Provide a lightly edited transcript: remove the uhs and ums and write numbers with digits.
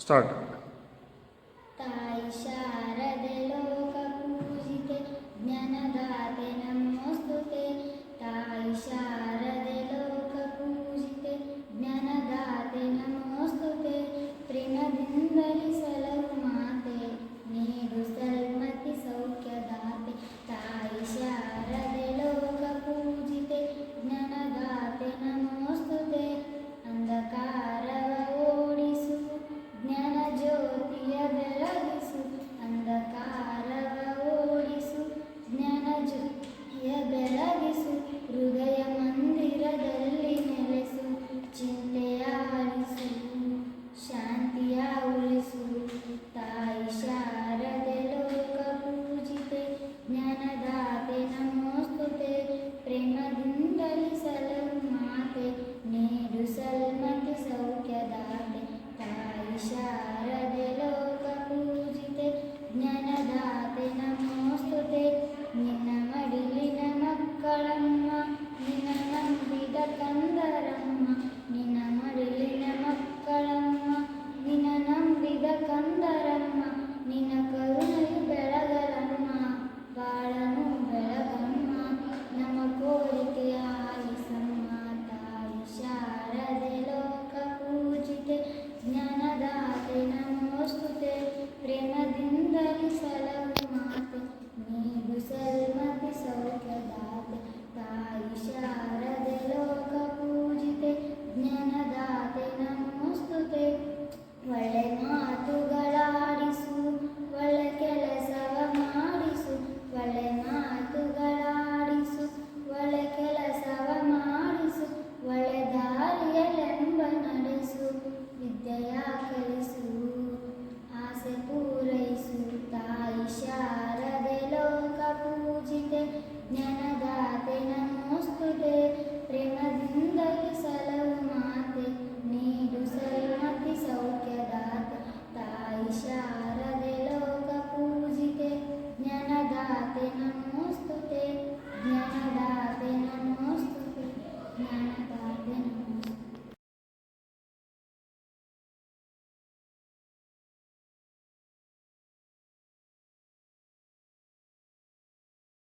Start. ತಾಯಿ ಶಾರದೆ ಲೋಕ ಪೂಜಿತೆ ಜ್ಞಾನದಾತೆ ನಮೋಸ್ತುತೆ. ತಾಯಿ ಶಾರದೆ ಲೋಕ ಪೂಜಿತೆ ಜ್ಞಾನದಾತೆ ನಮೋಸ್ತುತೆ. ಪ್ರೇಮದಿಂದಲಿ ಸಲಹು ಮಾತೆ ನೀಡು ಸಲ್ಮತಿ ಸೌಖ್ಯದಾತೆ. ತಾಯಿ ಶಾರದೆ ಲೋಕ ಪೂಜಿತೆ ಜ್ಞಾನದಾತೆ ನಮೋಸ್ತುತೆ. ಅಂಧಕಾರವ ಓಡಿಸು ಜ್ಞಾನ ಜ್ಯೋತಿಯ ಬೆಳಗಿಸು. ಅಂಧಕಾರವ ಓಡಿಸು ಜ್ಞಾನ ಜ್ಯೋತಿಯ ಬೆಳಗಿಸು. ಹೃದಯ ಮಂದಿರದಲ್ಲಿ ನೆಲೆಸು ಚಿಂತೆಯ ಅಳಿಸು ಶಾಂತಿಯ ಉಳಿಸು. ತಾಯಿ ಶಾರದೆ ಲೋಕ ಪೂಜಿತೆ ಜ್ಞಾನದಾತೆ ನಮೋಸ್ತುತೆ. ಪ್ರೇಮದಿಂದಲಿ ಸಲಹು ಮಾತೆ ನೀಡು ಸಲ್ಮತಿ ಸೌಖ್ಯದಾತೆ. ತಾಯಿ ಶಾರದೆ ಲೋಕ ಪೂಜಿತೆ ಜ್ಞಾನದಾತೆ ನಮೋಸ್ತುತೆ. ನಿನ್ನ ಮಡಿಲಿನ ಮಕ್ಕಳಮ್ಮ ನಿನ್ನ ನಂಬಿದ ಕಂದರಮ್ಮ. ನಿನ್ನ ಮಡಿಲಿನ ಮಕ್ಕಳಮ್ಮ ನಿನ್ನ ನಂಬಿದ ಕಂದರಮ್ಮ. ನಿನ್ನ ಕರುಣೆಯು ಬೆಳಗಲಮ್ಮ ಬಾಳನು ಬೆಳಗಮ್ಮ. ನಮ್ಮ ಕೋರಿಕೆಯ ಆಲಿಸಮ್ಮ. ತಾಯಿ ಶಾರದೆ ಲೋಕ ಪೂಜಿತೆ ಜ್ಞಾನದಾತೆ ನಮೋಸ್ತುತೆ. ಪ್ರೇಮದಿಂದಲಿ ಸಲಹು ಮಾತೆ ನೀಡು ಸಲ್ಮತಿ ಸೌಖ್ಯದಾತೆ. ತಾಯಿ ಶಾರದೆ ಲೋಕ ಪೂಜಿತೆ ಜ್ಞಾನದಾತೆ ನಮೋಸ್ತುತೆ. ಒಳ್ಳೆ ಮಾತುಗಳಾಡಿಸು ಒಳ್ಳೆ ಕೆಲಸವ ಮಾಡಿಸು. ಒಳ್ಳೆ ಮಾತುಗಳಾಡಿಸು ಒಳ್ಳೆ ಕೆಲಸವ ಮಾಡಿಸು. ಒಳ್ಳೆ ದಾರಿಯಲೆಂಬ ನಡೆಸು ವಿದ್ಯೆಯ ಕಲಿಸು ಆಸೆ ಪೂರೈಸು. ತಾಯಿ ಶಾರದೆ ಲೋಕ ಪೂಜಿತೆ ಜ್ಞಾನದಾತೆ ನಮೋಸ್ತುತೆ. ಪ್ರೇಮದಿಂದಲಿ ಸಲಹು